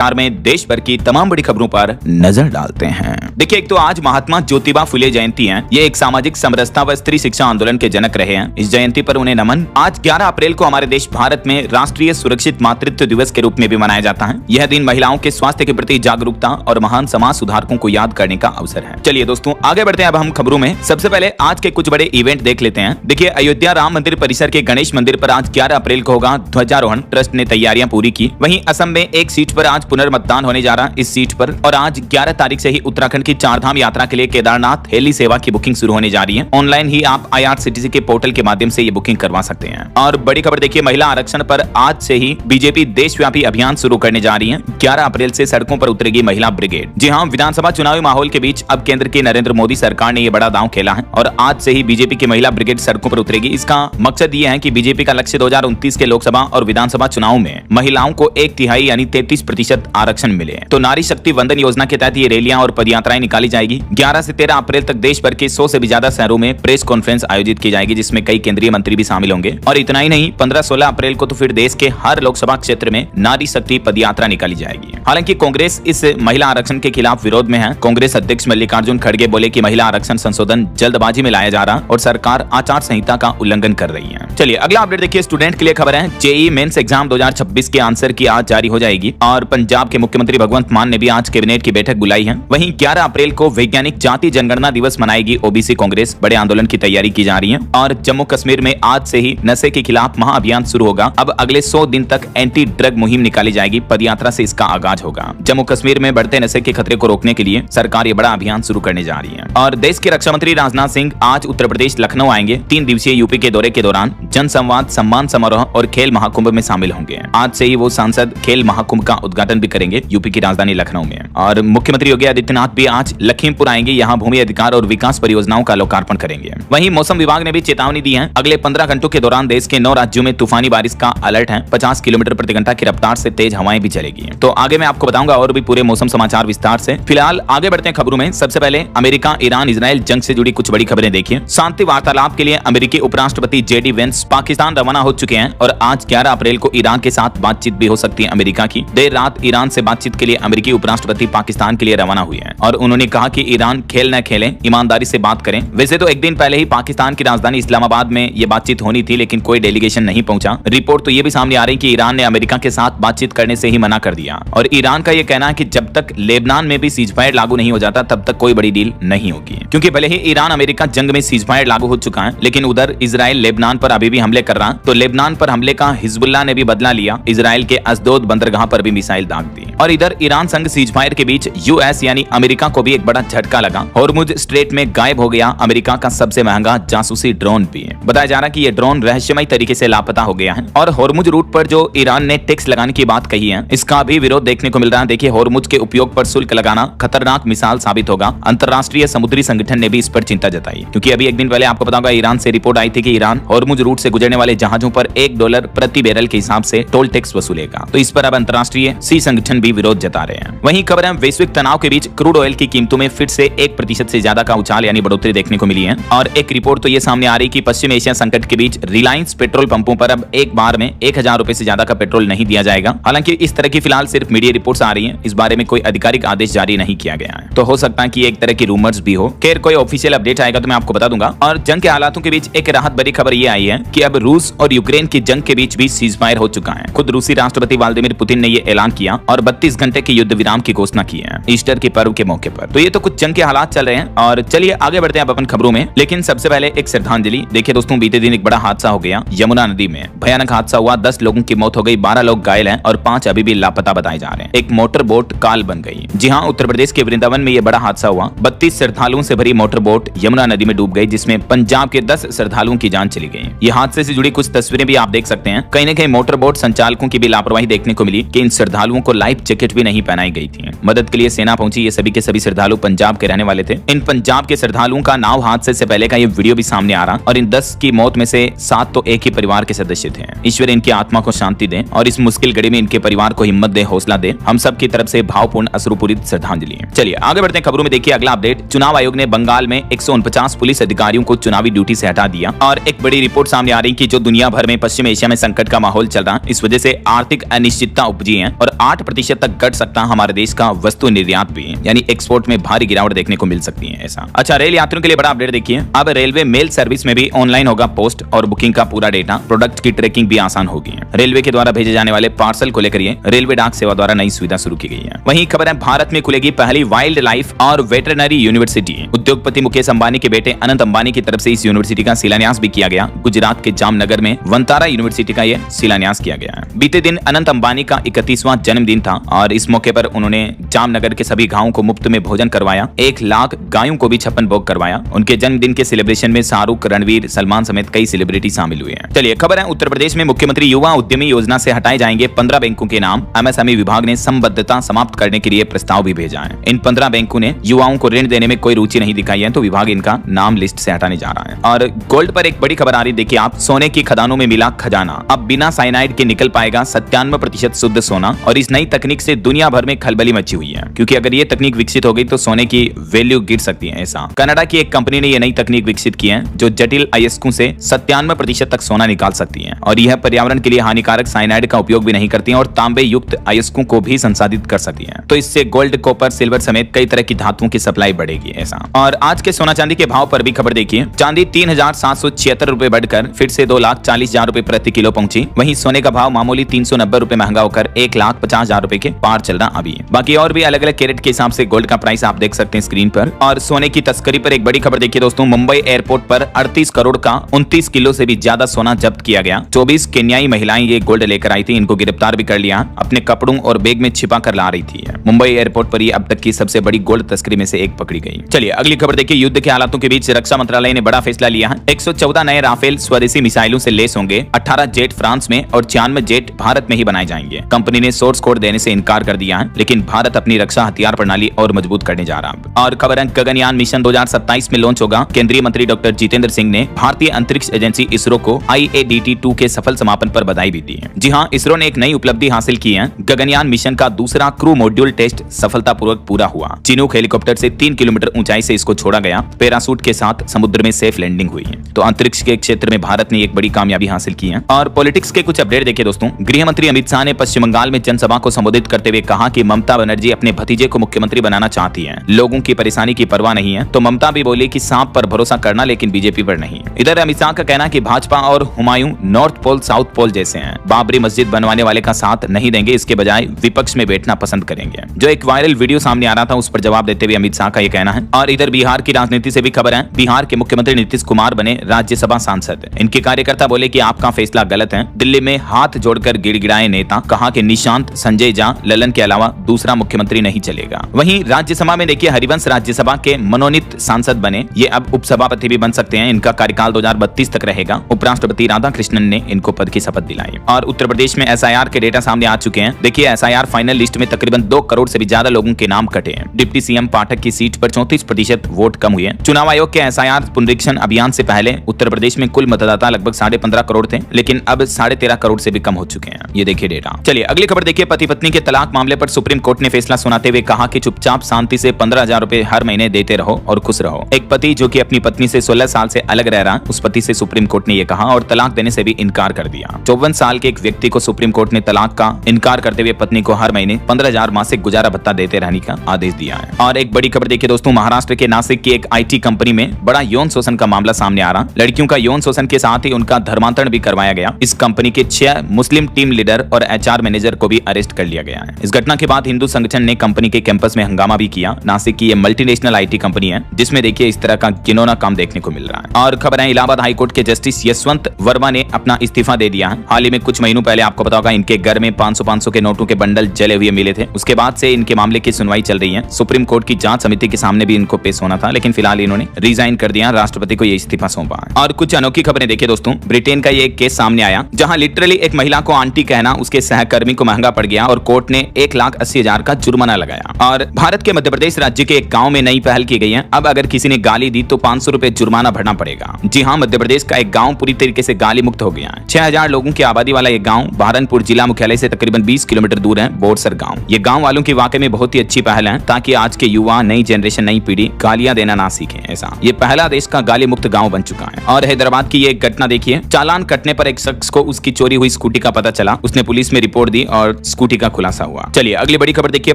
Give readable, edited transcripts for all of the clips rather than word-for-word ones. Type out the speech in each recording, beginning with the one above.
में देश भर की तमाम बड़ी खबरों पर नजर डालते हैं। देखिए, एक तो आज महात्मा ज्योतिबा फुले जयंती है। ये एक सामाजिक समरसता व स्त्री शिक्षा आंदोलन के जनक रहे हैं। इस जयंती पर उन्हें नमन। आज 11 अप्रैल को हमारे देश भारत में राष्ट्रीय सुरक्षित मातृत्व दिवस के रूप में भी मनाया जाता है। यह दिन महिलाओं के स्वास्थ्य के प्रति जागरूकता और महान समाज सुधारकों को याद करने का अवसर है। चलिए दोस्तों, आगे बढ़ते हैं अब हम खबरों में। सबसे पहले आज के कुछ बड़े इवेंट देख लेते हैं। देखिए, अयोध्या राम मंदिर परिसर के गणेश मंदिर पर आज 11 अप्रैल को होगा ध्वजारोहण। ट्रस्ट ने तैयारियां पूरी की। वहीं असम में एक सीट पर आज पुनर्मतदान होने जा रहा इस सीट पर। और आज 11 तारीख से ही उत्तराखंड की चारधाम यात्रा के लिए केदारनाथ हेली सेवा की बुकिंग शुरू होने जा रही है। ऑनलाइन ही आप IRCTC के पोर्टल के माध्यम से ये बुकिंग करवा सकते हैं। और बड़ी खबर देखिए, महिला आरक्षण पर आज से ही बीजेपी देशव्यापी अभियान शुरू करने जा रही है। 11 अप्रैल से सड़कों पर उतरेगी महिला ब्रिगेड। जी हाँ, विधानसभा चुनावी माहौल के बीच अब केंद्र की नरेंद्र मोदी सरकार ने ये बड़ा दांव खेला है और आज से ही बीजेपी की महिला ब्रिगेड सड़कों पर उतरेगी। इसका मकसद ये है कि बीजेपी का लक्ष्य 2029 के लोकसभा और विधानसभा चुनाव में महिलाओं को 1/3 यानी 33% आरक्षण मिले। तो नारी शक्ति वंदन योजना के तहत ये रैलियां और पदयात्राएं निकाली जाएगी। 11 से 13 अप्रैल तक देश भर के 100 से भी ज्यादा शहरों में प्रेस कॉन्फ्रेंस आयोजित की जाएगी, जिसमें कई केंद्रीय मंत्री भी शामिल होंगे। और इतना ही नहीं, 15-16 अप्रैल को तो फिर देश के हर लोकसभा क्षेत्र में नारी शक्ति पदयात्रा निकाली जाएगी। हालांकि कांग्रेस इस महिला आरक्षण के खिलाफ विरोध में है। कांग्रेस अध्यक्ष मल्लिकार्जुन खड़गे बोले कि महिला आरक्षण संशोधन जल्दबाजी में लाया जा रहा और सरकार आचार संहिता का उल्लंघन कर रही है। चलिए अगला अपडेट देखिए, स्टूडेंट के लिए खबर है। जेईई मेंस एग्जाम 2026 के आंसर की आज जारी हो जाएगी। और पंजाब के मुख्यमंत्री भगवंत मान ने भी आज कैबिनेट की बैठक बुलाई है। वहीं 11 अप्रैल को वैज्ञानिक जाति जनगणना दिवस मनाएगी ओबीसी कांग्रेस। बड़े आंदोलन की तैयारी की जा रही है। और जम्मू कश्मीर में आज से ही नशे के खिलाफ महाअभियान शुरू होगा। अब अगले 100 दिन तक एंटी ड्रग मुहिम निकाली जाएगी। पदयात्रा से इसका आगाज होगा। जम्मू कश्मीर में बढ़ते नशे के खतरे को रोकने के लिए सरकार ये बड़ा अभियान शुरू करने जा रही है। और देश के रक्षा मंत्री राजनाथ सिंह आज उत्तर प्रदेश लखनऊ आएंगे। 3 दिवसीय यूपी के दौरे के दौरान जनसंवाद, सम्मान समारोह और खेल महाकुंभ में शामिल होंगे। आज से ही वो सांसद खेल महाकुंभ का उद्घाटन भी करेंगे यूपी की राजधानी लखनऊ में। और मुख्यमंत्री योगी आदित्यनाथ भी आज लखीमपुर आएंगे। यहाँ भूमि अधिकार और विकास परियोजनाओं का लोकार्पण करेंगे। वहीं मौसम विभाग ने भी चेतावनी दी है। अगले 15 घंटों के दौरान देश के 9 राज्यों में तूफानी बारिश का अलर्ट है। 50 किलोमीटर प्रति घंटा की रफ्तार से तेज हवाएं भी चलेगी। तो आगे मैं आपको बताऊंगा और भी पूरे मौसम समाचार विस्तार से। फिलहाल आगे बढ़ते हैं खबरों में। सबसे पहले अमेरिका ईरान इजराइल जंग से जुड़ी कुछ बड़ी खबरें देखिए। शांति वार्तालाप के लिए अमेरिकी उपराष्ट्रपति JD वेंस पाकिस्तान रवाना हो चुके हैं। और आज 11 अप्रैल को ईरान के साथ बातचीत भी हो सकती है अमेरिका की। देर रात ईरान से बातचीत के लिए अमेरिकी उपराष्ट्रपति पाकिस्तान के लिए रवाना हुए हैं। और उन्होंने कहा कि ईरान खेल न खेले, ईमानदारी से बात करें। वैसे तो एक दिन पहले ही पाकिस्तान की राजधानी इस्लामाबाद में ये बातचीत होनी थी, लेकिन कोई डेलीगेशन नहीं पहुंचा। रिपोर्ट तो ये भी सामने आ रही कि ईरान ने अमेरिका के साथ बातचीत करने से ही मना कर दिया। और ईरान का ये कहना है कि जब तक लेबनान में भी सीजफायर लागू नहीं हो जाता तब तक कोई बड़ी डील नहीं होगी। क्योंकि भले ही ईरान अमेरिका जंग में सीजफायर लागू हो चुका है, लेकिन उधर इजराइल लेबनान पर अभी भी हमले कर रहा। तो लेबनान पर हमले का हिजबुल्लाह ने भी बदला लिया। इजराइल के अशदोद बंदरगाह पर भी मिसाइल दाग दी। और इधर ईरान संग सीजफायर के बीच US यानी अमेरिका को भी एक बड़ा झटका लगा। हॉर्मुज स्ट्रेट में गायब हो गया अमेरिका का सबसे महंगा जासूसी ड्रोन भी। बताया जा रहा है कि ये ड्रोन रहस्यमय तरीके से लापता हो गया है। और हॉर्मुज रूट पर जो ईरान ने टैक्स लगाने की बात कही है, इसका भी विरोध देखने को मिल रहा है। देखिए, हॉर्मुज के उपयोग पर शुल्क लगाना खतरनाक मिसाल साबित होगा। अंतरराष्ट्रीय समुद्री संगठन ने भी इस पर चिंता जताई। क्योंकि अभी एक दिन पहले आपको पता होगा ईरान से रिपोर्ट आई थी कि ईरान हॉर्मुज रूट से गुजरने वाले जहाजों पर $1 प्रति बैरल के हिसाब से टोल टैक्स वसूलेगा। तो इस पर अब अंतरराष्ट्रीय सी संगठन भी विरोध जता रहे हैं। वहीं खबर है, वैश्विक तनाव के बीच क्रूड ऑयल की कीमतों में फिर से 1% से ज्यादा का उछाल यानी बढ़ोतरी देखने को मिली है। और एक रिपोर्ट तो ये सामने आ रही कि पश्चिम एशिया संकट के बीच रिलायंस पेट्रोल पंपों पर अब एक बार में 1000 रुपए से ज्यादा का पेट्रोल नहीं दिया जाएगा। हालांकि इस तरह की फिलहाल सिर्फ मीडिया रिपोर्ट्स आ रही हैं। इस बारे में कोई आधिकारिक आदेश जारी नहीं किया गया है। तो हो सकता है कि एक तरह की रूमर्स भी हो। खैर, कोई ऑफिशियल अपडेट आएगा तो मैं आपको बता दूंगा। और जंग के हालातों के बीच एक राहत भरी खबर ये आई है कि अब रूस और यूक्रेन की जंग के बीच भी सीजफायर हो चुका है। खुद रूसी राष्ट्रपति व्लादिमीर पुतिन ने ये ऐलान किया और 32 घंटे के युद्ध विराम की घोषणा की है ईस्टर के पर्व के मौके पर। तो ये तो कुछ जंग के हालात चल रहे हैं। और चलिए आगे बढ़ते हैं अपन खबरों में। लेकिन सबसे पहले एक श्रद्धांजलि। देखिए दोस्तों, बीते दिन एक बड़ा हादसा हो गया यमुना नदी में। भयानक हादसा हुआ। 10 लोगों की मौत हो गई, 12 लोग घायल हैं और 5 अभी भी लापता बताए जा रहे हैं। एक मोटर बोट काल बन गई। जी हाँ, उत्तर प्रदेश के वृंदावन में ये बड़ा हादसा हुआ। 32 श्रद्धालुओं से भरी मोटर बोट यमुना नदी में डूब गई, जिसमें पंजाब के 10 श्रद्धालुओं की जान चली गई। ये हादसे से जुड़ी कुछ तस्वीरें भी आप देख सकते हैं। कहीं न कहीं मोटर बोट संचालकों की भी लापरवाही देखने को मिली कि इन श्रद्धालुओं को लाइफ जैकेट भी नहीं पहनाई गई थी। मदद के लिए सेना पहुंची। ये सभी के सभी श्रद्धालु पंजाब के रहने वाले थे। इन पंजाब के श्रद्धालुओं का नाव हादसे से पहले का ये वीडियो भी सामने आ रहा। और इन 10 की मौत में से 7 तो एक ही परिवार के सदस्य थे। ईश्वर इनकी आत्मा को शांति दे और इस मुश्किल घड़ी में इनके परिवार को हिम्मत दे, हौसला दे। हम सब की तरफ से भावपूर्ण अश्रुपूरित श्रद्धांजलि। चलिए आगे बढ़ते हैं खबरों में। देखिए अगला अपडेट, चुनाव आयोग ने बंगाल में 149 पुलिस अधिकारियों को चुनावी ड्यूटी से हटा दिया। और एक बड़ी रिपोर्ट सामने आ रही कि जो दुनिया भर में पश्चिम एशिया में संकट का माहौल चल रहा है, इस वजह से आर्थिक अनिश्चितता उपजी है और 8% तक घट सकता हमारे देश का वस्तु निर्यात भी, यानी एक्सपोर्ट में भारी गिरावट देखने को मिल सकती है ऐसा। अच्छा, रेल यात्रियों के लिए बड़ा अपडेट देखिए, अब रेलवे मेल सर्विस में भी ऑनलाइन होगा पोस्ट और बुकिंग का पूरा डेटा, प्रोडक्ट की ट्रैकिंग भी आसान होगी। रेलवे के द्वारा भेजे जाने वाले पार्सल को लेकर रेलवे डाक सेवा द्वारा नई सुविधा शुरू की गई है। वहीं खबर है, भारत में खुलेगी पहली वाइल्ड लाइफ और वेटरनरी यूनिवर्सिटी। उद्योगपति मुकेश अंबानी के बेटे अनंत अंबानी की तरफ से इस यूनिवर्सिटी का शिलान्यास भी किया गया। गुजरात के जामनगर में वंतारा यूनिवर्सिटी का यह शिलान्यास किया गया है। बीते दिन अनंत अंबानी का 31वां जन्मदिन था और इस मौके पर उन्होंने जामनगर के सभी गांवों को मुफ्त में भोजन करवाया, 1 लाख गायों को भी 56 भोग करवाया। उनके जन्मदिन के सेलिब्रेशन में शाहरुख, रणवीर, सलमान समेत कई सेलिब्रिटी शामिल हुए हैं। चलिए खबर है, उत्तर प्रदेश में मुख्यमंत्री युवा उद्यमी योजना से हटाए जाएंगे 15 बैंकों के नाम। एमएसएमई विभाग ने संबद्धता समाप्त करने के लिए प्रस्ताव भी भेजा है। इन 15 बैंकों ने युवाओं को ऋण देने में कोई रुचि नहीं दिखाई है, तो विभाग इनका नाम लिस्ट से हटाने जा रहा है। और गोल्ड पर एक बड़ी खबर आ रही, देखिए आप, सोने की खदानों में मिला खजाना। अब बिना साइनाइड के निकल पाएगा 97% शुद्ध सोना। और इस नई तकनीक से दुनिया भर में खलबली मची हुई है, क्योंकि अगर ये तकनीक विकसित हो गई तो सोने की वैल्यू गिर सकती है ऐसा। कनाडा की एक कंपनी ने यह नई तकनीक विकसित की है जो जटिल अयस्कों से 97% तक सोना निकाल सकती है और यह पर्यावरण के लिए हानिकारक साइनाइड का उपयोग भी नहीं करती है और तांबे युक्त अयस्कों को भी संसाधित कर सकती है। तो इससे गोल्ड, कॉपर, सिल्वर समेत कई तरह की धातुओं की सप्लाई बढ़ेगी ऐसा। और आज के सोना चांदी के भाव पर भी खबर देखिए, चांदी 3,776 रुपए बढ़कर फिर से 2,40,000 रुपए प्रति किलो पहुंची। वहीं सोने का भाव मामूली 390 रुपए महंगा होकर 1,50,000 रुपए के पार चल रहा अभी। बाकी और भी अलग अलग कैरेट के हिसाब से गोल्ड का प्राइस आप देख सकते हैं स्क्रीन पर। और सोने की तस्करी पर एक बड़ी खबर देखिए दोस्तों, मुंबई एयरपोर्ट पर 38 करोड़ का 29 किलो से भी ज्यादा सोना जब्त किया गया। 24 केन्याई महिलाएं ये गोल्ड लेकर आई थी, इनको गिरफ्तार भी कर लिया, अपने कपड़ों और बैग में छिपा कर ला रही थी। मुंबई एयरपोर्ट पर ये अब तक की सबसे बड़ी गोल्ड तस्करी में से एक पकड़ी गई। चलिए अगली खबर देखिए, युद्ध के हालातों के बीच रक्षा मंत्रालय ने बड़ा फैसला लिया है। 114 नए राफेल स्वदेशी मिसाइलों से लेस होंगे। 18 जेट फ्रांस में और 96 जेट भारत में ही बनाए जाएंगे। कंपनी ने सोर्स कोड देने से इनकार कर दिया है, लेकिन भारत अपनी रक्षा हथियार प्रणाली और मजबूत करने जा रहा है। और खबर है, गगनयान मिशन 2027 में लॉन्च होगा। केंद्रीय मंत्री डॉक्टर जितेंद्र सिंह ने भारतीय अंतरिक्ष एजेंसी इसरो को IADT-2 के सफल समापन पर बधाई भी दी है। जी हाँ, इसरो ने एक नई उपलब्धि हासिल की है। गगनयान मिशन का दूसरा क्रू मॉड्यूल टेस्ट सफलतापूर्वक पूरा हुआ। चिनूक हेलीकॉप्टर से 3 किलोमीटर ऊंचाई से इसको छोड़ा गया। पैरासूट के साथ समुद्र में सेफ लैंडिंग हुई है। तो अंतरिक्ष के क्षेत्र में भारत ने एक बड़ी कामयाबी हासिल की है। और पॉलिटिक्स के कुछ अपडेट देखिए दोस्तों, गृह मंत्री अमित शाह ने पश्चिम बंगाल में जनसभा को संबोधित करते हुए कहा कि ममता बनर्जी अपने भतीजे को मुख्यमंत्री बनाना चाहती है, लोगों की परेशानी की परवाह नहीं है। तो ममता भी बोली कि सांप पर भरोसा करना, लेकिन बीजेपी पर नहीं। इधर अमित शाह का कहना कि भाजपा और Humayun north pole south pole जैसे हैं, बाबरी मस्जिद बनवाने वाले का साथ नहीं देंगे, इसके बजाय विपक्ष में बैठना पसंद करेंगे। जो एक वायरल वीडियो सामने आ रहा था उस पर जवाब देते हुए अमित शाह का यह कहना है। और इधर बिहार की राजनीति से भी खबर है, बिहार के मुख्यमंत्री नीतीश कुमार बने राज्यसभा सांसद। इनके कार्यकर्ता बोले कि आपका फैसला गलत है। दिल्ली में हाथ जोड़कर गिड़गिड़ाए नेता, कहा कि निशांत, संजय झा, ललन के अलावा दूसरा मुख्यमंत्री नहीं चलेगा। वहीं राज्यसभा में देखिए, हरिवंश राज्यसभा के मनोनीत सांसद बने, ये अब उपसभापति भी बन सकते हैं। इनका कार्यकाल 2032 तक रहेगा। उपराष्ट्रपति राधाकृष्णन ने इनको पद की शपथ दिलाई। और उत्तर प्रदेश में SIR के डेटा सामने आ चुके हैं। देखिए SIR फाइनल लिस्ट में तकरीबन 2 करोड़ से भी ज्यादा लोगों के नाम कटे हैं। डिप्टी सीएम पाठक की सीट पर 34% वोट कम हुए। चुनाव आयोग के SIR पुनरीक्षण अभियान से पहले उत्तर प्रदेश में कुल मतदाता लगभग 15.5 करोड़ थे, लेकिन अब 13.5 करोड़ से भी कम हो चुके हैं। ये देखिए डेटा। चलिए अगली खबर देखिए, पति पत्नी के तलाक मामले पर सुप्रीम कोर्ट ने फैसला सुनाते हुए कहा कि चुपचाप शांति से 15,000 रुपए हर महीने देते रहो और खुश रहो। एक पति जो कि अपनी पत्नी से 16 साल से अलग रह रहा, उस पति से सुप्रीम कोर्ट ने यह कहा और तलाक देने से भी इनकार कर दिया। 54 साल के एक व्यक्ति को सुप्रीम कोर्ट ने तलाक का इनकार करते हुए पत्नी को हर महीने 15,000 मासिक गुजारा भत्ता देते रहने का आदेश दिया है। और एक बड़ी खबर देखिए दोस्तों, महाराष्ट्र के नासिक की एक IT कंपनी में बड़ा यौन शोषण का मामला सामने आ रहा। लड़कियों का यौन शोषण के साथ ही उनका धर्मांतरण भी करवाया गया। इस कंपनी के 6 मुस्लिम टीम लीडर और HR मैनेजर को भी अरेस्ट कर लिया गया है। इस घटना के बाद हिंदू संगठन ने कंपनी के कैंपस में हंगामा भी किया। नासिक की ये मल्टीनेशनल IT कंपनी है, जिसमें देखिए इस तरह का घिनौना काम देखने को मिल रहा है। और खबर है, इलाहाबाद हाईकोर्ट के जस्टिस यशवंत वर्मा ने अपना इस्तीफा दे दिया है। हाल ही में कुछ महीनों पहले आपको पता होगा, इनके घर में 500 के नोटों के बंडल जले हुए मिले थे। उसके बाद से इनके मामले की सुनवाई चल रही है। सुप्रीम कोर्ट की जांच समिति के सामने भी इनको पेश होना था, लेकिन फिलहाल इन्होंने रिजाइन कर दिया, राष्ट्रपति को ये इस्तीफा सौंपा। और कुछ अनोखी खबरें देखिए दोस्तों, ब्रिटेन का ये एक केस सामने आया जहां लिटरली एक महिला को आंटी कहना उसके सहकर्मी को महंगा पड़ गया और कोर्ट ने 1,80,000 का जुर्माना लगाया। और भारत के मध्य प्रदेश राज्य के एक गांव में नई पहल की गई है। अब अगर किसी ने गाली दी तो 500 रुपए जुर्माना भरना पड़ेगा। जी हाँ, मध्य प्रदेश का एक गाँव पूरी तरीके से गाली मुक्त हो गया है। 6,000 लोगों की आबादी वाला एक गाँव बहरनपुर जिला मुख्यालय से तकरीबन 20 किलोमीटर दूर है, बोरसर गाँव। ये गाँव वालों की वाकई में बहुत ही अच्छी पहल है, ताकि आज के युवा, नई जनरेशन, नई पीढ़ी गालियां देना ना सीखे। ऐसा ये पहला देश का गाली मुक्त गाँव बन चुका है। और हैदराबाद की ये घटना देखिए, चालान कटने पर एक शख्स को उसकी चोरी हुई स्कूटी का पता चला। उसने पुलिस में रिपोर्ट दी और स्कूटी का खुलासा हुआ। चलिए अगली बड़ी खबर देखिए।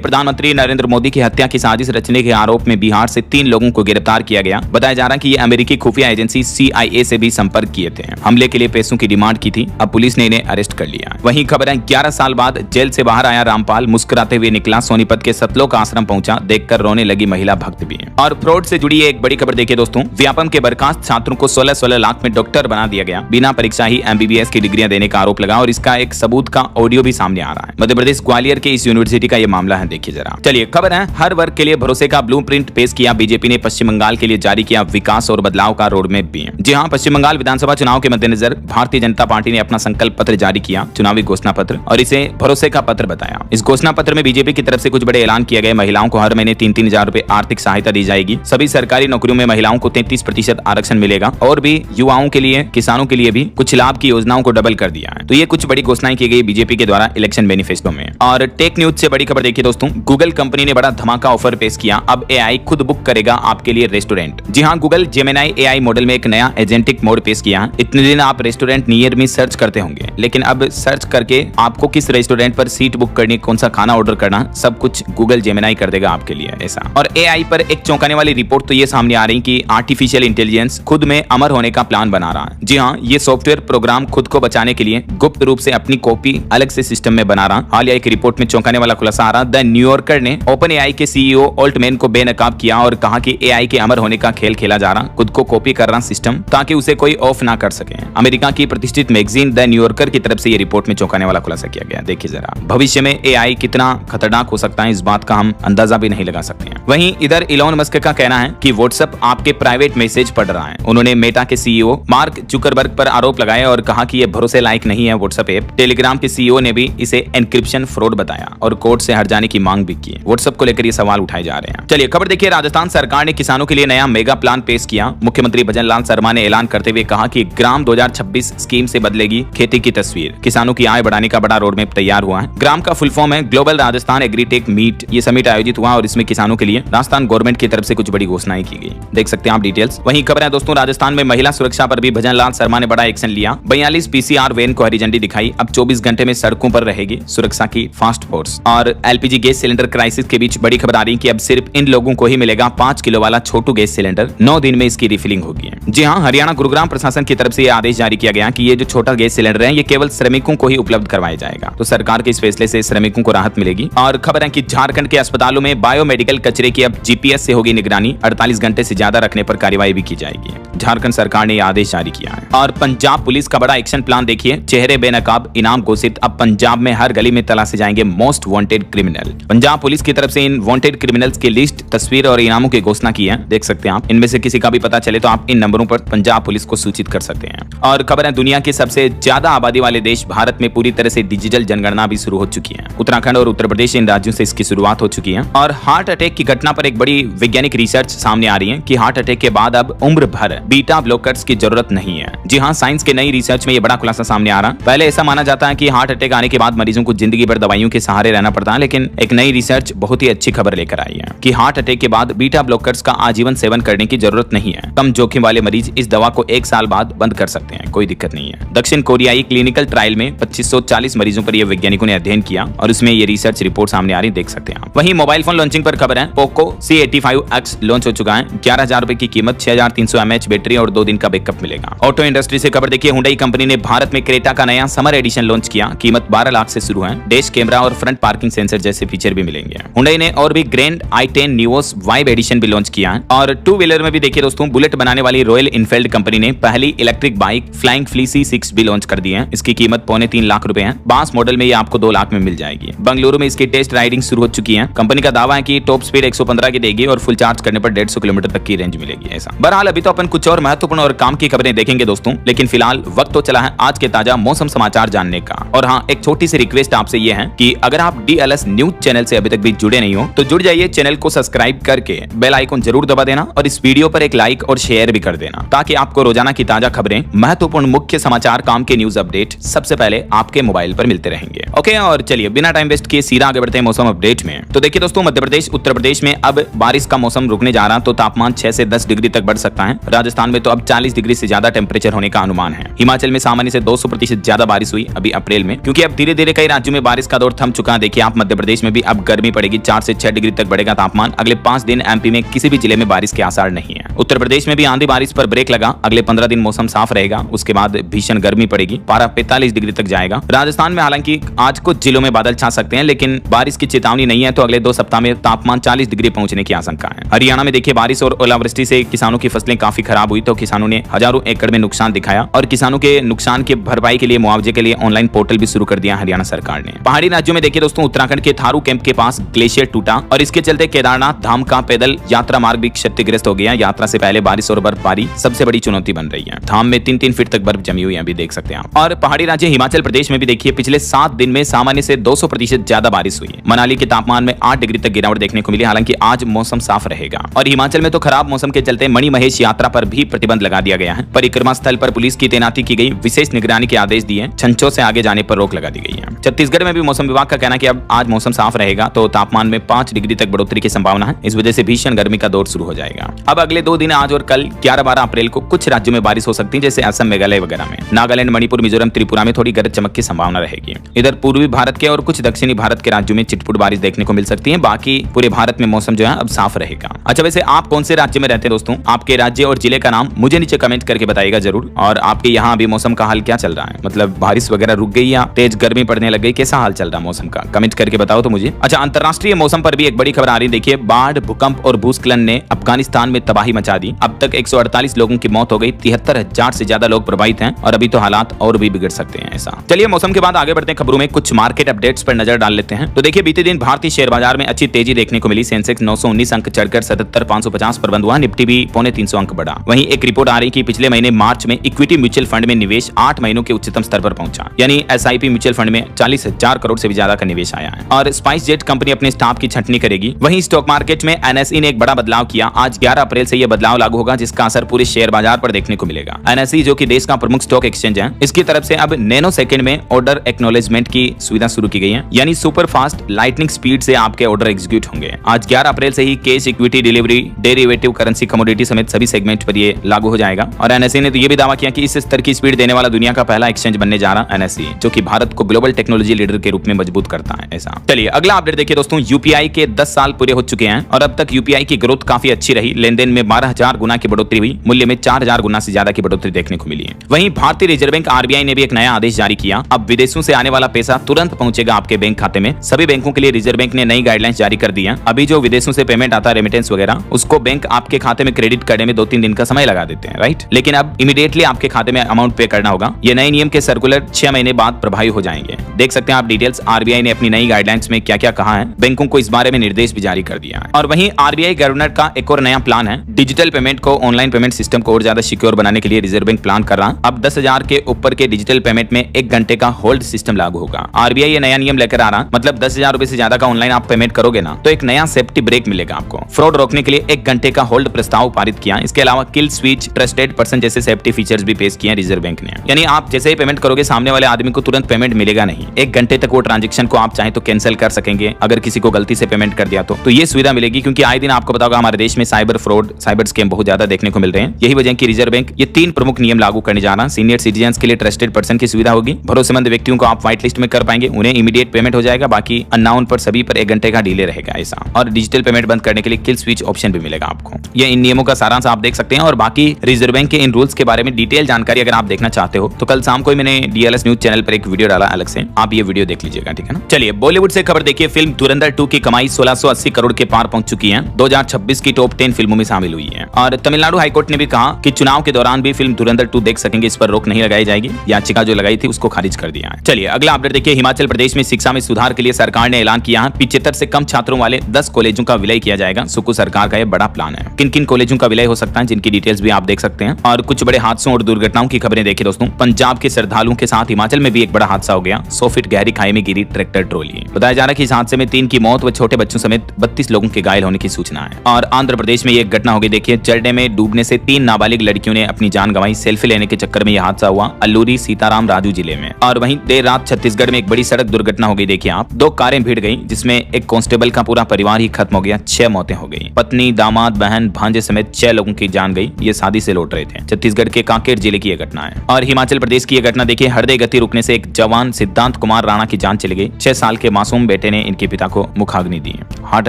प्रधानमंत्री नरेंद्र मोदी की हत्या की साजिश रचने के आरोप में बिहार से 3 लोगों को गिरफ्तार किया गया। बताया जा रहा है कि ये अमेरिकी खुफिया एजेंसी CIA से भी संपर्क किए थे, हमले के लिए पैसों की डिमांड की थी। अब पुलिस ने इन्हें अरेस्ट कर लिया। वहीं खबर है 11 साल बाद जेल से बाहर आया रामपाल मुस्कुराते हुए निकला। सोनीपत के सतलोक आश्रम पहुंचा, देखकर रोने लगी महिला भक्त भी। और फ्रॉड से जुड़ी एक बड़ी खबर देखिए दोस्तों। व्यापम के बर्खास्त छात्रों को 16-16 लाख में डॉक्टर बना दिया गया। बिना परीक्षा ही MBBS की डिग्रियां देने का आरोप लगा और इसका एक सबूत का ऑडियो भी सामने आ रहा है। मध्य प्रदेश ग्वालियर के इस यूनिवर्सिटी का यह मामला है, देखिए जरा। चलिए खबर है हर वर्ग के लिए भरोसे का ब्लूप्रिंट पेश किया। बीजेपी ने पश्चिम बंगाल के लिए जारी किया विकास और बदलाव का रोडमैप भी। जी हां, पश्चिम बंगाल विधानसभा चुनाव के मद्देनजर भारतीय जनता पार्टी ने अपना संकल्प पत्र जारी किया, चुनावी घोषणा पत्र, और इसे भरोसे का पत्र बताया। इस घोषणा पत्र में बीजेपी की तरफ से कुछ बड़े ऐलान किए गए। महिलाओं को हर महीने 3-3 हजार रुपए आर्थिक सहायता दी जाएगी। सभी सरकारी नौकरियों में महिलाओं को 33% आरक्षण मिलेगा और भी युवाओं के लिए, किसानों के लिए भी कुछ लाभ की योजनाओं को डबल कर दिया है। तो ये कुछ बड़ी घोषणाएं की गई बीजेपी के द्वारा इलेक्शन मैनिफेस्टो में। और टेक न्यूज से बड़ी खबर देखिए दोस्तों। गूगल कंपनी ने बड़ा धमाका ऑफर पेश किया। अब AI खुद बुक करेगा आपके लिए रेस्टोरेंट। जी हाँ, गूगल जेमिनी AI मॉडल में एक नया एजेंटिक मोड पेश किया है। इतने दिन आप रेस्टोरेंट नियर मी सर्च करते होंगे, लेकिन अब सर्च करके आपको किस रेस्टोरेंट पर सीट बुक करनी, कौन सा खाना ऑर्डर करना, सब कुछ गूगल जेमिनी कर देगा आपके लिए ऐसा। और AI पर एक चौंकाने वाली रिपोर्ट तो ये सामने आ रही कि आर्टिफिशियल इंटेलिजेंस खुद में अमर होने का प्लान बना रहा है। जी हाँ, ये सॉफ्टवेयर प्रोग्राम खुद को बचाने के लिए गुप्त रूप से अपनी कॉपी अलग से सिस्टम में बना रहा। हाल एक रिपोर्ट में चौंकाने वाला खुलासा आ रहा। द न्यूयॉर्कर ने OpenAI के CEO ऑल्टमैन को बेनकाब किया और कहा कि AI के अमर होने का खेल खेला जा रहा, खुद को कॉपी कर रहा सिस्टम ताकि उसे कोई ऑफ ना कर सके। अमेरिका की प्रतिष्ठित मैगजीन द न्यूयॉर्कर की तरफ से ये रिपोर्ट में चौंकाने वाला खुलासा किया गया। देखिए जरा, भविष्य में AI कितना खतरनाक हो सकता है, इस बात का हम अंदाजा भी नहीं लगा सकते हैं। वहीं इधर इलॉन मस्क का कहना है कि व्हाट्सएप आपके प्राइवेट मैसेज पढ़ रहा है। उन्होंने मेटा के CEO मार्क जुकरबर्ग पर आरोप लगाए और कहा कि यह भरोसे लायक नहीं है व्हाट्सएप ऐप। टेलीग्राम के CEO ने भी इसे एनक्रिप्शन फ्रॉड बताया और कोर्ट से हट जाने की मांग भी की। व्हाट्सएप को लेकर ये सवाल उठाए जा रहे हैं। चलिए खबर देखिए। राजस्थान सरकार ने किसानों के लिए नया मेगा प्लान पेश किया। मुख्यमंत्री भजन लाल शर्मा ने ऐलान करते हुए कहा कि ग्राम 2026 स्कीम से बदलेगी खेती की तस्वीर। किसानों की आय बढ़ाने का बड़ा रोडमैप तैयार हुआ है। ग्राम का फुल फॉर्म है ग्लोबल राजस्थान एग्रीटेक मीट। ये समिट आयोजित हुआ और इसमें किसानों के लिए राजस्थान गवर्नमेंट की तरफ से कुछ बड़ी घोषणाएं की गई। देख सकते हैं आप डिटेल्स। वहीं खबर है दोस्तों, राजस्थान में महिला सुरक्षा पर भी भजन लाल शर्मा ने बड़ा एक्शन लिया। 42 PCR वैन को हरी झंडी दिखाई। अब 24 घंटे में सड़कों पर रहेगी सुरक्षा की फास्ट फोर्स। और LPG गैस सिलेंडर क्राइसिस के बीच बड़ी खबर आ रही है कि अब सिर्फ इन लोगों को ही मिलेगा 5 किलो वाला छोटू गैस सिलेंडर। 9 दिन में इसकी रिफिलिंग होगी। जी हाँ, हरियाणा गुरुग्राम प्रशासन की तरफ से यह आदेश जारी किया गया कि ये जो छोटा गैस सिलेंडर है ये केवल श्रमिकों को ही उपलब्ध करवाया जाएगा। तो सरकार के इस फैसले से श्रमिकों को राहत मिलेगी। और खबर है कि झारखंड के अस्पतालों में बायोमेडिकल कचरे की अब GPS से होगी निगरानी। 48 घंटे से ज्यादा रखने पर कार्रवाई भी की जाएगी। झारखंड सरकार ने यह आदेश जारी किया है। और पंजाब पुलिस का बड़ा एक्शन प्लान देखिए। चेहरे बेनकाब, इनाम घोषित। अब पंजाब में हर गली में तलाशे जाएंगे most wanted criminal. Punjab police की तरफ से इन वांटेड क्रिमिनल्स की लिस्ट, तस्वीर और इनामों की घोषणा की है। देख सकते हैं आप। इनमें से किसी का भी पता चले तो आप इन नंबरों पर पंजाब पुलिस को सूचित कर सकते हैं। और खबर है दुनिया के सबसे ज्यादा आबादी वाले देश भारत में पूरी तरह से डिजिटल जनगणना भी शुरू हो चुकी है। उत्तराखंड और उत्तर प्रदेश इन राज्यों से इसकी शुरुआत हो चुकी है। और हार्ट अटैक की घटना पर एक बड़ी वैज्ञानिक रिसर्च सामने आ रही है कि हार्ट अटैक के बाद अब उम्र भर बीटा ब्लॉकर्स की जरूरत नहीं है। जी हाँ, साइंस के नई रिसर्च में ये बड़ा खुलासा सामने आ रहा। पहले ऐसा माना जाता है कि हार्ट अटैक आने के बाद मरीजों को जिंदगी भर दवाइयों के सहारे रहना पड़ता है, लेकिन एक नई रिसर्च बहुत ही अच्छी खबर लेकर आई है कि हार्ट अटैक के बाद बीटा ब्लॉकर्स का आजीवन सेवन करने की जरूरत नहीं है। कम जोखिम वाले मरीज इस दवा को 1 साल बाद बंद कर सकते हैं, कोई दिक्कत नहीं है। दक्षिण कोरियाई क्लिनिकल ट्रायल में 2540 मरीजों पर यह वैज्ञानिकों ने अध्ययन किया और उसमें ये रिसर्च रिपोर्ट सामने आ रही, देख सकते हैं आप। वहीं मोबाइल फोन लॉन्चिंग पर खबर है। पोको C85X लॉन्च हो चुका है। 11,000 रुपए की कीमत, 6300 mAh बैटरी और 2 दिन का बैकअप मिलेगा। ऑटो इंडस्ट्री से खबर देखिए। हुंडई कंपनी ने भारत में क्रेटा का नया समर एडिशन लॉन्च किया। कीमत 12 लाख से शुरू है। डैश कैमरा और फ्रंट पार्किंग सेंसर जैसे फीचर भी मिलेंगे। हुंडई ने और भी grand i10 Nios Vibe edition भी लॉन्च किया है। और 2 व्हीलर में भी देखिए दोस्तों, बुलेट बनाने वाली रॉयल इनफील्ड कंपनी ने पहली electric bike flying flee C6 भी लॉन्च कर दी है। इसकी कीमत 2.25 लाख रुपए है। 22 मॉडल में ये आपको 2 लाख में मिल जाएगी। बंगलुरु में इसकी टेस्ट राइडिंग शुरू हो चुकी है। कंपनी का दावा है कि टॉप स्पीड 115 की देगी और फुल चार्ज करने पर 150 किलोमीटर तक की रेंज मिलेगी। ऐसा बहरहाल अभी तो अपन कुछ और महत्वपूर्ण और काम की खबरें देखेंगे दोस्तों, लेकिन फिलहाल वक्त तो चला है आज के ताजा मौसम समाचार जानने का। और हाँ, एक छोटी सी रिक्वेस्ट आपसे ये है कि अगर आप DLS न्यूज चैनल से अभी तक भी जुड़े नहीं हो तो जुड़ जाइए, चैनल को सब्सक्राइब सब्सक्राइब करके बेल आइकन जरूर दबा देना और इस वीडियो पर एक लाइक और शेयर भी कर देना ताकि आपको रोजाना की ताजा खबरें, महत्वपूर्ण मुख्य समाचार, काम के न्यूज अपडेट सबसे पहले आपके मोबाइल पर मिलते रहेंगे। ओके, और चलिए बिना टाइम वेस्ट किए सीधा आगे बढ़ते हैं मौसम अपडेट में। तो देखिए दोस्तों, मध्य प्रदेश, उत्तर प्रदेश में अब बारिश का मौसम रुकने जा रहा, तो तापमान 6 से 10 डिग्री तक बढ़ सकता है। राजस्थान में तो अब 40 डिग्री से ज्यादा टेम्परेचर होने का अनुमान है। हिमाचल में सामान्य से 200% ज्यादा बारिश हुई अभी अप्रैल में, क्योंकि अब धीरे धीरे कई राज्यों में बारिश का दौर थम चुका है। देखिए आप, मध्य प्रदेश में भी अब गर्मी पड़ेगी, 4 से 6 डिग्री तक बढ़ेगा तापमान। अगले 5 दिन एमपी में किसी भी जिले में बारिश के आसार नहीं है। उत्तर प्रदेश में भी आंधी बारिश पर ब्रेक लगा, अगले 15 दिन मौसम साफ रहेगा, उसके बाद भीषण गर्मी पड़ेगी, पारा 45 डिग्री तक जाएगा। राजस्थान में हालांकि आज कुछ जिलों में बादल छा सकते हैं, लेकिन बारिश की चेतावनी नहीं है, तो अगले 2 सप्ताह में तापमान 40 डिग्री पहुंचने की आशंका है। हरियाणा में देखिए, बारिश और ओलावृष्टि से किसानों की फसलें काफी खराब हुई, तो किसानों ने हजारों एकड़ में नुकसान दिखाया और किसानों के नुकसान की भरपाई के लिए, मुआवजे के लिए ऑनलाइन पोर्टल भी शुरू कर दिया हरियाणा सरकार ने। पहाड़ी राज्यों में देखिए दोस्तों, उत्तराखंड के थारू कैंप के पास ग्लेशियर टूटा और इसके चलते केदारनाथ धाम का पैदल यात्रा मार्ग भी क्षतिग्रस्त हो गया। यात्रा से पहले बारिश और बर्फबारी सबसे बड़ी चुनौती बन रही है। धाम में 3-3 फीट तक बर्फ जमी हुई है, अभी देख सकते हैं आप। और पहाड़ी राज्य हिमाचल प्रदेश में भी देखिए, पिछले 7 दिन में सामान्य से 200% ज्यादा बारिश हुई। मनाली के तापमान में 8 डिग्री तक गिरावट देखने को मिली, हालांकि आज मौसम साफ रहेगा। और हिमाचल में तो खराब मौसम के चलते मणिमहेश यात्रा पर भी प्रतिबंध लगा दिया गया है। परिक्रमा स्थल पर पुलिस की तैनाती की गई, विशेष निगरानी के आदेश दिए, छंछों से आगे जाने पर रोक लगा दी गई है। छत्तीसगढ़ में भी मौसम विभाग का कहना है कि अब आज मौसम साफ रहेगा, तो तापमान में 5 डिग्री तक बढ़ोतरी की संभावना है। इस वजह से भीषण गर्मी का दौर शुरू हो जाएगा। अब अगले 2 दिन, आज और कल 11-12 अप्रैल को कुछ राज्यों में बारिश हो सकती है, जैसे असम, मेघालय वगैरह में। नागालैंड, मणिपुर, मिजोरम, त्रिपुरा में थोड़ी गरज चमक की संभावना रहेगी। इधर पूर्वी भारत के और कुछ दक्षिणी भारत के राज्यों में चिटपुट बारिश देखने को मिल सकती है। बाकी पूरे भारत में मौसम जो है अब साफ रहेगा। अच्छा, वैसे आप कौन से राज्य में रहते हैं दोस्तों? आपके राज्य और जिले का नाम मुझे नीचे कमेंट करके बताइएगा जरूर। और आपके यहाँ अभी मौसम का हाल क्या चल रहा है? मतलब बारिश वगैरह रुक गई या तेज गर्मी पड़ने लग गई? कैसा हाल चल रहा है मौसम का? कमेंट करके बताओ तो मुझे। अच्छा, अंतरराष्ट्रीय मौसम पर भी एक बड़ी खबर आ रही है। देखिए, बाढ़, भूकंप और भूस्खलन ने अफगानिस्तान में तबाही मचा दी। अब तक 148 लोगों की मौत हो गई, 73,000 से ज्यादा लोग प्रभावित हैं और अभी तो हालात और भी बिगड़ सकते हैं ऐसा। चलिए मौसम के बाद आगे बढ़ते हैं खबरों में, कुछ मार्केट अपडेट्स पर नजर डाल लेते हैं। तो देखिए, बीते दिन भारतीय शेयर बाजार में अच्छी तेजी देखने को मिली। सेंसेक्स 919 अंक चढ़कर 77,550 पर बंद हुआ। निफ्टी भी 325 अंक बढ़ा। वहीं एक रिपोर्ट आ रही कि पिछले महीने मार्च में इक्विटी म्यूचुअल फंड में निवेश 8 महीनों के उच्चतम स्तर पर पहुंचा, यानी एसआईपी म्यूचुअल फंड में 40,000 करोड़ से भी ज्यादा का निवेश आया है। और स्पाइस जेट कंपनी अपने स्टाफ की छंटनी करेगी। वहीं स्टॉक मार्केट में एनएसई ने एक बड़ा बदलाव किया। आज 11 अप्रैल से यह बदलाव लागू होगा, जिसका असर पूरे शेयर बाजार पर देखने को मिलेगा। एनएसई, जो कि देश का प्रमुख स्टॉक एक्सचेंज है, इसकी तरफ से अब नैनो सेकंड में ऑर्डर एक्नॉलेजमेंट की सुविधा शुरू की गई है, यानी सुपर फास्ट लाइटनिंग स्पीड से आपके ऑर्डर एग्जीक्यूट होंगे। आज 11 अप्रैल से ही cash, equity, delivery, derivative, currency, commodity समेत सभी सेगमेंट पर ये लागू हो जाएगा। और एनएसई ने तो ये भी दावा किया कि इस स्तर की स्पीड देने वाला दुनिया का पहला एक्सचेंज बनने जा रहा एनएसई, जो कि भारत को ग्लोबल टेक्नोलॉजी लीडर के रूप में मजबूत करता है ऐसा। चलिए अगला अपडेट देखिए दोस्तों, यूपीआई के 10 साल पूरे हो चुके हैं और अब तक यूपीआई की ग्रोथ काफी अच्छी रही। लेनदेन में 12,000 गुना की बढ़ोतरी हुई, मूल्य में 4,000 गुना से ज्यादा की बढ़ोतरी देखने को मिली है। वहीं भारतीय रिजर्व बैंक आरबीआई ने भी एक नया आदेश जारी किया। अब विदेशों से आने वाला पैसा तुरंत पहुंचेगा आपके बैंक खाते में। सभी बैंकों के लिए रिजर्व बैंक ने नई गाइडलाइंस जारी कर दी है। अभी जो विदेशों से पेमेंट आता है, रेमिटेंस वगैरह, उसको बैंक आपके खाते में क्रेडिट करने में 2-3 दिन का समय लगा देते हैं, राइट। लेकिन अब इमीडिएटली आपके खाते में अमाउंट पे करना होगा। ये नए नियम के सर्कुलर 6 महीने बाद प्रभावी हो जाएंगे। देख सकते हैं आप डिटेल्स। आरबीआई ने अपनी नई गाइडलाइंस में क्या क्या कहा है, बैंकों को इस बारे में निर्देश भी जारी कर दिया है। और वहीं आरबीआई गवर्नर का एक और नया प्लान है। डिजिटल पेमेंट को, ऑनलाइन पेमेंट सिस्टम को और ज्यादा सिक्योर बनाने के लिए रिजर्व बैंक प्लान कर रहा है। अब 10,000 के ऊपर के डिजिटल पेमेंट में 1 घंटे का होल्ड सिस्टम लागू होगा। आरबीआई ये नया नियम लेकर आ रहा है, मतलब 10,000 रुपए से ज्यादा का ऑनलाइन आप पेमेंट करोगे ना, तो एक नया सेफ्टी ब्रेक मिलेगा आपको। फ्रॉड रोकने के लिए 1 घंटे का होल्ड प्रस्ताव पारित किया। इसके अलावा किल स्विच, ट्रस्टेड पर्सन जैसे सेफ्टी फीचर्स भी पेश किए रिजर्व बैंक ने। यानी आप जैसे ही पेमेंट करोगे, सामने वाले आदमी को तुरंत पेमेंट मिलेगा नहीं। 1 घंटे तक वो ट्रांजेक्शन को आप चाहे तो कैंसिल कर सकेंगे अगर किसी को गलती से पेमेंट कर दिया तो ये सुविधा मिलेगी। क्योंकि आए दिन आपको पता होगा हमारे देश में साइबर फ्रॉड, साइबर स्कैम बहुत ज्यादा देखने को मिल रहे हैं। यही वजह की रिजर्व बैंक ये 3 प्रमुख नियम लागू करने जा रहा है। सीनियर सिटीजन्स के लिए ट्रस्टेड पर्सन की सुविधा होगी। भरोसेमंद व्यक्तियों को आप व्हाइट लिस्ट में कर पाएंगे, उन्हें इमीडिएट पेमेंट हो जाएगा। बाकी अननोन पर सभी पर 1 घंटे का डिले रहेगा ऐसा। और डिजिटल पेमेंट बंद करने के लिए किल स्विच ऑप्शन भी मिलेगा आपको। ये इन नियमों का सारांश आप देख सकते हैं। और बाकी रिजर्व बैंक के इन रूल्स के बारे में डिटेल जानकारी अगर आप देखना चाहते हो तो कल शाम को मैंने डीएलएस न्यूज चैनल पर एक वीडियो डाला अलग से, आप ये वीडियो देख लीजिएगा, ठीक है ना। चलिए बॉलीवुड से खबर देखिए। फिल्म धुरंधर 2 की कमाई 1680 करोड़ के पार पहुंच चुकी है। 2026 की टॉप 10 फिल्मों में शामिल हुई है। और तमिलनाडु हाईकोर्ट ने भी कहा कि चुनाव के दौरान भी फिल्म धुरंधर 2 देख सकेंगे, इस पर रोक नहीं लगाई जाएगी। याचिका जो लगाई थी उसको खारिज कर दिया है। चलिए अगला अपडेट देखिए। हिमाचल प्रदेश में शिक्षा में सुधार के लिए सरकार ने ऐलान किया है 75 से कम छात्रों वाले 10 कॉलेजों का विलय किया जाएगा। सुकू सरकार का यह बड़ा प्लान है। किन किन कॉलेजों का विलय हो सकता है, जिनकी डिटेल्स भी आप देख सकते हैं। और कुछ बड़े हादसों और दुर्घटनाओं की खबरें देखिए दोस्तों। पंजाब के श्रद्धालुओं के साथ हिमाचल में भी एक बड़ा हादसा हो गया। 100 फीट गहरी खाई में गिरी ट्रैक्टर ट्रॉली। बताया जा रहा है कि इस हादसे में 3 की मौत व छोटे बच्चों समेत 32 लोगों लोगों के घायल होने की सूचना है। और आंध्र प्रदेश में एक घटना हो गई, देखिए चरडे में डूबने से 3 नाबालिग लड़कियों ने अपनी जान गंवाई। सेल्फी लेने के चक्कर में यह हादसा हुआ अल्लूरी सीताराम राजू जिले में। और वहीं देर रात छत्तीसगढ़ में एक बड़ी सड़क दुर्घटना हो गई, देखिए आप 2 कारें भिड़ गई जिसमें एक कांस्टेबल का पूरा परिवार ही खत्म हो गया। 6 मौतें हो गई, पत्नी, दामाद, बहन, भांजे समेत 6 लोगों की जान गई। ये शादी से लौट रहे थे। छत्तीसगढ़ के कांकेर जिले की यह घटना है। और हिमाचल प्रदेश की यह घटना देखिए, हृदय गति रुकने से एक जवान सिद्धांत कुमार राणा की जान चली गई। 6 साल के मासूम बेटे ने इनके पिता को मुखाग्नि दी, हार्ट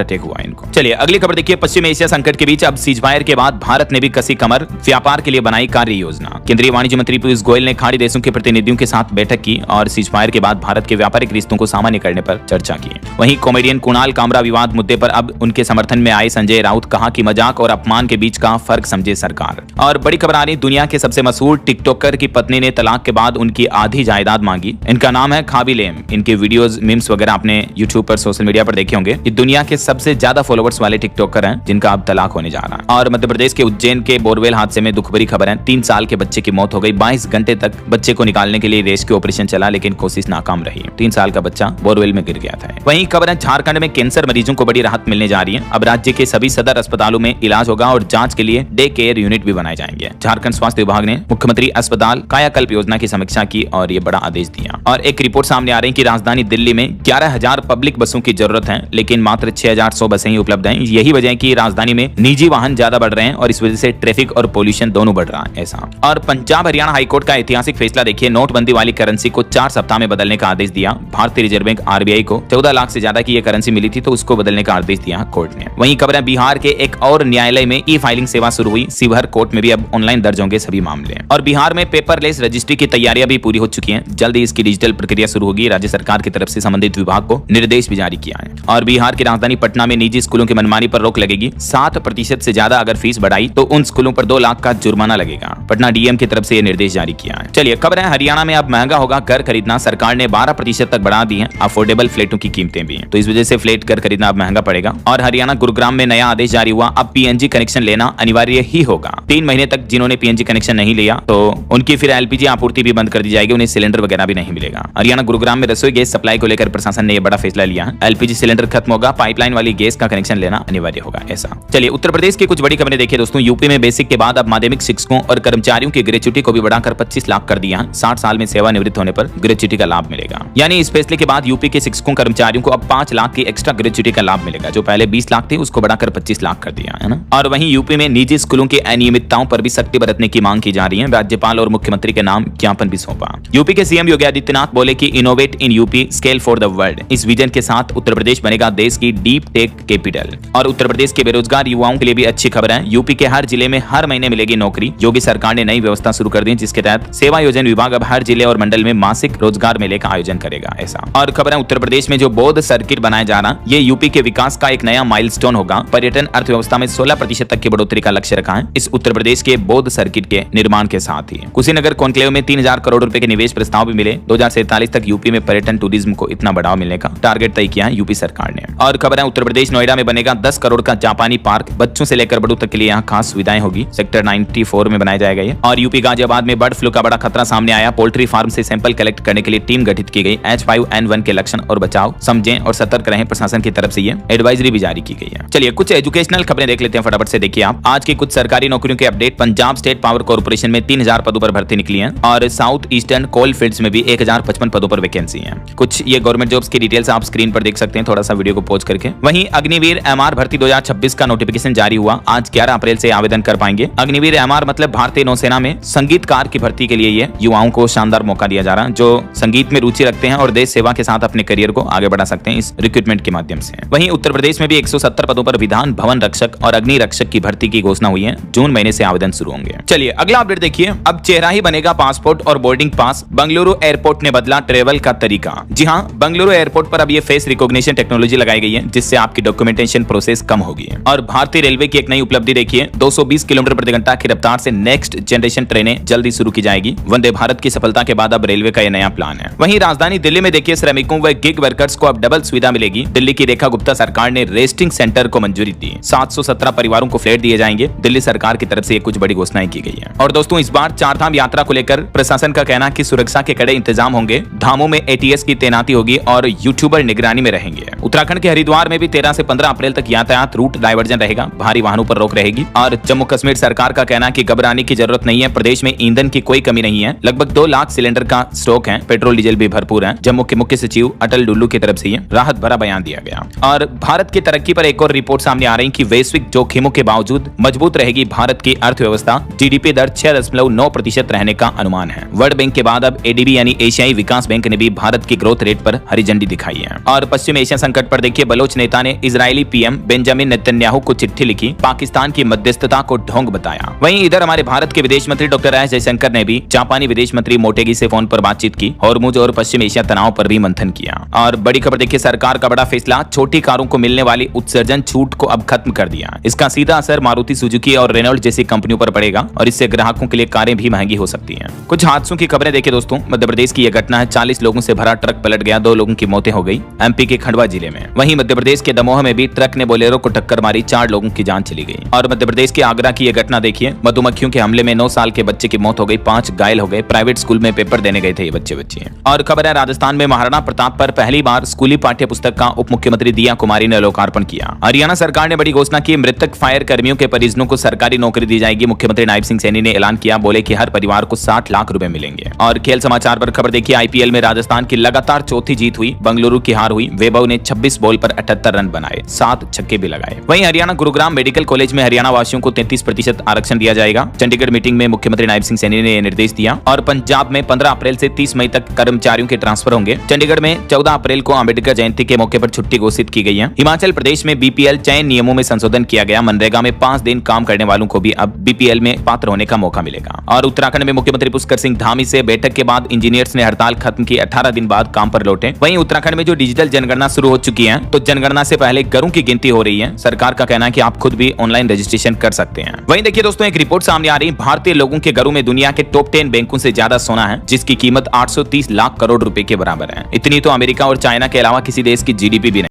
अटैक हुआ इनको। चलिए अगली खबर देखिए, पश्चिम एशिया संकट के बीच अब सीजफायर के बाद भारत ने भी कसी कमर, व्यापार के लिए बनाई कार्य योजना। केंद्रीय वाणिज्य मंत्री पीयूष गोयल ने खाड़ी देशों के प्रतिनिधियों के साथ बैठक की और सीजफायर के बाद भारत के व्यापारिक रिश्तों को सामान्य करने पर चर्चा की। वहीं कॉमेडियन कुणाल कामरा विवाद मुद्दे पर अब उनके समर्थन में आए संजय राउत, कहा कि मजाक और अपमान के बीच का फर्क समझे सरकार। और बड़ी खबर आ रही, दुनिया के सबसे मशहूर टिकटॉकर की पत्नी ने तलाक के बाद उनकी आधी जायदाद मांगी। इनका नाम है खाबी लेम। इनके वीडियोस, मीम्स वगैरह आपने यूट्यूब पर, सोशल मीडिया पर देखे होंगे। ये दुनिया के सबसे ज्यादा फॉलोवर्स वाले टिकटॉकर हैं जिनका अब तलाक होने जा रहा है। और मध्य प्रदेश के उज्जैन के बोरवेल हादसे में दुख भरी खबर है, 3 साल के बच्चे की मौत हो गई। 22 घंटे तक बच्चे को निकालने के लिए रेस्क्यू ऑपरेशन चला लेकिन कोशिश नाकाम रही। 3 साल का बच्चा बोरवेल में गिर गया था। वहीं खबर है, झारखंड में कैंसर मरीजों को बड़ी राहत मिलने जा रही है। अब राज्य के सभी सदर अस्पतालों में इलाज होगा और जांच के लिए डे केयर यूनिट भी बनाए जाएंगे। झारखंड स्वास्थ्य विभाग ने मुख्यमंत्री अस्पताल कायाकल्प योजना की समीक्षा की और ये बड़ा आदेश दिया। और एक रिपोर्ट सामने आ रही है कि राजधानी दिल्ली में 11,000 पब्लिक बसों की जरूरत है लेकिन मात्र 6,100 बसें ही उपलब्ध हैं। यही वजह है कि राजधानी में निजी वाहन ज्यादा बढ़ रहे हैं और इस वजह से ट्रैफिक और पोल्यूशन दोनों बढ़ रहा है ऐसा। और पंजाब हरियाणा हाईकोर्ट का ऐतिहासिक फैसला देखिए, नोटबंदी वाली करेंसी को 4 सप्ताह में बदलने का आदेश दिया। भारतीय रिजर्व बैंक आरबीआई को 14 लाख से ज्यादा की ये करेंसी मिली थी तो उसको बदलने का आदेश दिया कोर्ट ने। वहीं खबर है, बिहार के एक और न्यायालय में ई फाइलिंग सेवा शुरू हुई। शिवहर कोर्ट में भी अब ऑनलाइन दर्ज होंगे सभी मामले। और बिहार में पेपरलेस रजिस्ट्री की तैयारियां भी पूरी हो चुकी हैं। जल्द ही इसकी डिजिटल प्रक्रिया शुरू होगी। राज्य सरकार की तरफ से संबंधित विभाग को निर्देश भी जारी किया है। और बिहार की राजधानी पटना में निजी स्कूलों की मनमानी पर रोक लगेगी। 7% से ज्यादा अगर फीस बढ़ाई तो उन स्कूलों पर 2 लाख का जुर्माना लगेगा। पटना डीएम की तरफ से यह निर्देश जारी किया है। चलिए खबर है, हरियाणा में अब महंगा होगा घर खरीदना। सरकार ने 12% तक बढ़ा दी है अफोर्डेबल फ्लैटों की कीमतें भी, तो इस वजह से फ्लैट घर खरीदना अब महंगा पड़ेगा। और हरियाणा गुरुग्राम में नया आदेश जारी हुआ, अब पीएनजी कनेक्शन लेना अनिवार्य ही होगा। 3 महीने तक जिन्होंने पीएनजी कनेक्शन नहीं लिया तो उनकी फिर एलपीजी आपूर्ति भी बंद कर दी जाएगी, उन्हें सिलेंडर वगैरह भी नहीं मिलेगा। हरियाणा गुरुग्राम में रसोई गैस सप्लाई को लेकर प्रशासन ने यह बड़ा फैसला लिया है। एलपीजी सिलेंडर खत्म होगा, पाइपलाइन वाली गैस का कनेक्शन लेना अनिवार्य होगा ऐसा। चलिए उत्तर प्रदेश की कुछ बड़ी खबरें देखिए दोस्तों। यूपी में बेसिक के बाद अब माध्यमिक शिक्षकों और कर्मचारियों की ग्रेच्युटी को भी बढ़ाकर 25 लाख कर दिया। 60 साल में सेवानिवृत्त होने पर ग्रेच्युटी का लाभ मिलेगा। यानी इस फैसले के बाद यूपी के शिक्षकों कर्मचारियों को अब 5 लाख की एक्स्ट्रा ग्रेच्युटी का लाभ मिलेगा। जो पहले 20 लाख थे उसको बढ़ाकर 25 लाख कर दिया है ना। और वहीं यूपी में निजी स्कूलों की अनियमितताओं पर भी सख्ती बरतने की मांग की जा रही है। राज्यपाल और मुख्यमंत्री के नाम ज्ञापन भी सौंपा। यूपी के सीएम योगी आदित्यनाथ बोले कि innovate in UP, scale for the world. इस विजन के साथ उत्तर प्रदेश बनेगा देश की डीप टेक कैपिटल। और उत्तर प्रदेश के बेरोजगार युवाओं के लिए भी अच्छी खबर है। यूपी के हर जिले में हर महीने मिलेगी नौकरी। योगी सरकार ने नई व्यवस्था शुरू कर दी जिसके तहत सेवा योजन विभाग अब हर जिले और मंडल में मासिक रोजगार मेले का आयोजन करेगा ऐसा। और खबर है, उत्तर प्रदेश में जो बौद्ध सर्किट बनाया जा रहा, ये यूपी के विकास का एक नया माइलस्टोन होगा। पर्यटन अर्थव्यवस्था में 16% तक की बढ़ोतरी का लक्ष्य रखा है इस उत्तर प्रदेश के बौद्ध सर्किट के निर्माण के साथ ही। कुशीनगर कॉन्क्लेव में 3000 करोड़ रुपए के निवेश प्रस्ताव भी मिले। 2047 तक यूपी में पर्यटन टूरिज्म को इतना बढ़ावा मिलने का टारगेट तय किया है यूपी सरकार ने। और खबर है, उत्तर प्रदेश नोएडा में बनेगा 10 करोड़ का जापानी पार्क। बच्चों से लेकर बड़ों तक के लिए यहाँ खास सुविधाएं होगी। सेक्टर 94 में बनाया जाएगा ये। और यूपी गाजियाबाद में बर्ड फ्लू का बड़ा खतरा सामने आया। पोल्ट्री फार्म से सैंपल कलेक्ट करने के लिए टीम गठित की गई। H5N1 के लक्षण और बचाव समझें और सतर्क रहें, प्रशासन की तरफ से ये एडवाइजरी भी जारी की गई है। चलिए कुछ एजुकेशनल खबरें देख लेते हैं फटाफट से। देखिए आप आज की कुछ सरकारी नौकरियों के update. Punjab state power corporation में 3000 पदों पर भर्ती निकली है। और साउथ ईस्टर्न कोल फील्ड्स में भी 1055 पदों पर वैकेंसी है। कुछ ये गवर्नमेंट जॉब्स की डिटेल्स आप स्क्रीन पर देख सकते हैं, थोड़ा सा वीडियो को पॉज करके। वहीं अग्निवीर एमआर भर्ती 2026 का नोटिफिकेशन जारी हुआ। आज 11 अप्रैल से आवेदन कर पाएंगे। अग्निवीर एमआर मतलब भारतीय नौसेना में संगीतकार की भर्ती के लिए ये युवाओं को शानदार मौका दिया जा रहा है जो संगीत में रुचि रखते हैं और देश सेवा के साथ अपने करियर को आगे बढ़ा सकते हैं इस रिक्रूटमेंट के माध्यम से। वहीं उत्तर प्रदेश में भी 170 पदों पर विधान भवन रक्षक और अग्नि रक्षक की भर्ती की घोषणा हुई है। जून महीने से आवेदन शुरू होंगे। चलिए अगला अपडेट देखिए। अब चेहरा ही बनेगा पासपोर्ट और बोर्डिंग पास। बंगलुरु एयरपोर्ट ने बदला ट्रेवल का तरीका। जी हां, बंगलुरु एयरपोर्ट पर अब ये फेस रिकॉग्निशन टेक्नोलॉजी लगाई गई है जिससे आपकी डॉक्यूमेंटेशन प्रोसेस कम होगी। और भारतीय रेलवे की एक नई उपलब्धि देखिए, 220 किलोमीटर प्रति घंटा की रफ्तार से नेक्स्ट जनरेशन ट्रेनें जल्दी शुरू की जाएगी। वंदे भारत की सफलता के बाद अब रेलवे का यह नया प्लान है। वहीं राजधानी दिल्ली में देखिए, श्रमिकों व गिग वर्कर्स को अब डबल सुविधा मिलेगी। दिल्ली की रेखा गुप्ता सरकार ने रेस्टिंग सेंटर को मंजूरी दी। 717 परिवारों को फ्लैट दिए जाएंगे। दिल्ली सरकार की तरफ से कुछ बड़ी घोषणाएं की गई है। और दोस्तों इस बार चारधाम यात्रा को लेकर प्रशासन का कहना कि सुरक्षा के कड़े इंतजाम होंगे। धामों में एटीएस की तैनाती होगी और यूट्यूबर निगरानी में रहेंगे। उत्तराखंड के हरिद्वार में भी 13 से 15 अप्रैल तक यातायात रूट डायवर्जन रहेगा, भारी वाहनों पर रोक रहेगी। और जम्मू कश्मीर सरकार का कहना है कि घबराने की जरूरत नहीं है, प्रदेश में ईंधन की कोई कमी नहीं है, लगभग 2 लाख सिलेंडर का स्टॉक है, पेट्रोल डीजल भी भरपूर है। जम्मू के मुख्य सचिव अटल डुल्लू की तरफ से ये राहत भरा बयान दिया गया। और भारत की तरक्की पर एक और रिपोर्ट सामने आ रही कि वैश्विक जोखिमों के बावजूद मजबूत रहेगी भारत की अर्थव्यवस्था, जीडीपी दर 6.9% रहने का अनुमान है। वर्ल्ड बैंक के बाद अब एडीबी यानी एशियाई विकास बैंक ने भी भारत की ग्रोथ रेट पर हरी झंडी दिखाई है। और पश्चिम एशिया संकट पर देखिए, बलोच नेता ने इजरायली पीएम बेंजामिन नेतन्याहू को चिट्ठी लिखी, पाकिस्तान की मध्यस्थता को ढोंग बताया। वहीं इधर हमारे भारत के विदेश मंत्री डॉक्टर एस जयशंकर ने भी जापानी विदेश मंत्री मोटेगी से फोन पर बातचीत की, हॉर्मुज और पश्चिम एशिया तनाव पर भी मंथन किया। और बड़ी खबर देखिए, सरकार का बड़ा फैसला, छोटी कारों को मिलने वाली उत्सर्जन छूट को अब खत्म कर दिया। इसका सीधा असर मारुति सुजुकी और रेनॉल्ट जैसी कंपनियों पर पड़ेगा और इससे ग्राहकों के लिए कारें भी महंगी हो सकती हैं। कुछ हादसों की खबरें देखिए दोस्तों, मध्य प्रदेश की यह घटना है, 40 लोगों से भरा ट्रक पलट गया, 2 लोगों की मौतें हो गई एमपी के खंडवा जिले में। वहीं मध्य प्रदेश के दमोह में भी ट्रक ने बोलेरो को टक्कर मारी, 4 लोगों की जान चली गई। और मध्य प्रदेश के आगरा की यह घटना देखिए, मधुमक्खियों के हमले में 9 साल के बच्चे की मौत हो गई, 5 घायल हो गए, प्राइवेट स्कूल में पेपर देने गए थे ये बच्चे। और खबर है, राजस्थान में महाराणा प्रताप पर पहली बार स्कूली पाठ्य पुस्तक का उप मुख्यमंत्री दिया कुमारी ने लोकार्पण किया। हरियाणा सरकार ने बड़ी घोषणा की, मृतक फायर कर्मियों के परिजनों को सरकारी नौकरी दी जाएगी। मुख्यमंत्री नायब सिंह सैनी ने ऐलान किया, बोले कि हर परिवार को 60 लाख रुपए मिलेंगे। और खेल समाचार पर खबर देखिए, आईपीएल में राजस्थान की लगातार चौथी जीत हुई, बंगलुरु की हार हुई। वैभव ने 26 बॉल पर 78 रन बनाए, 7 छक्के भी लगाए। वहीं हरियाणा गुरुग्राम मेडिकल कॉलेज में हरियाणा वासियों को 33% आरक्षण दिया जाएगा। चंडीगढ़ मीटिंग में मुख्यमंत्री नायब सिंह सैनी ने यह निर्देश दिया। और पंजाब में 15 अप्रैल से 30 मई तक कर्मचारियों के ट्रांसफर होंगे। चंडीगढ़ में 14 अप्रैल को अंबेडकर जयंती के मौके पर छुट्टी घोषित की गई है। हिमाचल प्रदेश में बीपीएल चयन नियमों में संशोधन किया गया, मनरेगा में 5 दिन काम करने वालों को भी अब बीपीएल में पात्र होने का मौका मिलेगा। और उत्तराखंड में मुख्यमंत्री पुष्कर सिंह धामी से बैठक के बाद इंजीनियर्स ने हड़ताल खत्म की, 18 दिन बाद काम पर लौटे। वहीं उत्तराखंड में जो डिजिटल जनगणना शुरू हो चुकी है, तो जनगणना से पहले घरों की गिनती हो रही है। सरकार का कहना है कि आप खुद भी ऑनलाइन रजिस्ट्रेशन कर सकते हैं। वहीं देखिए दोस्तों, एक रिपोर्ट सामने आ रही, भारतीय लोगों के घरों में दुनिया के टॉप 10 बैंकों से ज्यादा सोना है, जिसकी कीमत 830 लाख करोड़ रुपए के बराबर है। इतनी तो अमेरिका और चाइना के अलावा किसी देश की जीडीपी भी नहीं।